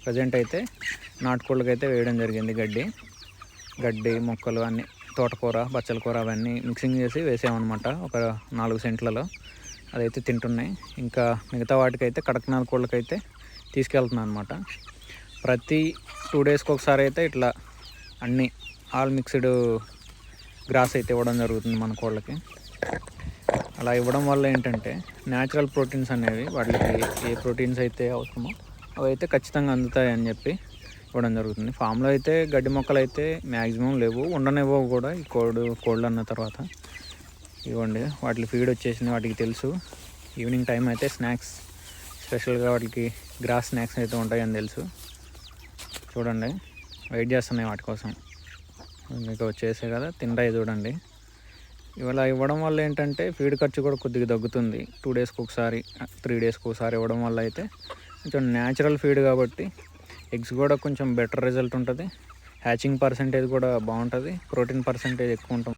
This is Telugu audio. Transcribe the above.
ప్రజెంట్ అయితే నాటుకోళ్ళకైతే వేయడం జరిగింది గడ్డి మొక్కలు అన్నీ, తోటకూర బచ్చల కూర అవన్నీ మిక్సింగ్ చేసి వేసామన్నమాట ఒక 4 సెంట్లలో. అదైతే తింటున్నాయి. ఇంకా మిగతా వాటికైతే కడక్నాథ్ కోళ్ళకైతే తీసుకెళ్తున్నాను అనమాట. ప్రతి 2 డేస్కి ఒకసారి అయితే ఇట్లా అన్నీ ఆల్ మిక్స్డ్ గ్రాస్ అయితే ఇవ్వడం జరుగుతుంది మన కోళ్ళకి. అలా ఇవ్వడం వల్ల ఏంటంటే న్యాచురల్ ప్రోటీన్స్ అనేవి వాటికి ఏ ప్రోటీన్స్ అయితే అవసరమో అవి అయితే ఖచ్చితంగా అందుతాయి అని చెప్పి ఇవ్వడం జరుగుతుంది. ఫామ్లో అయితే గడ్డి మొక్కలు అయితే మ్యాక్సిమం లేవు, ఉండనివ్వవు కూడా ఈ కోళ్ళు అన్న తర్వాత. ఇవ్వండి వాటి ఫీడ్ వచ్చేసింది, వాటికి తెలుసు. ఈవినింగ్ టైం అయితే స్నాక్స్ స్పెషల్గా వాటికి గ్రాస్ స్నాక్స్ అయితే ఉంటాయని తెలుసు. చూడండి వెయిట్ చేస్తున్నాయి వాటి కోసం. మీకు వచ్చేసే కదా తింటాయి చూడండి. ఇవాళ ఇవ్వడం వల్ల ఏంటంటే ఫీడ్ ఖర్చు కూడా కొద్దిగా తగ్గుతుంది. 2 డేస్కి ఒకసారి 3 డేస్కి ఒకసారి ఇవ్వడం వల్ల అయితే కొంచెం న్యాచురల్ ఫీడ్ కాబట్టి ఎగ్స్ కూడా కొంచెం బెటర్ రిజల్ట్ ఉంటుంది. హ్యాచింగ్ పర్సెంటేజ్ కూడా బాగుంటుంది, ప్రోటీన్ పర్సెంటేజ్ ఎక్కువ ఉంటుంది.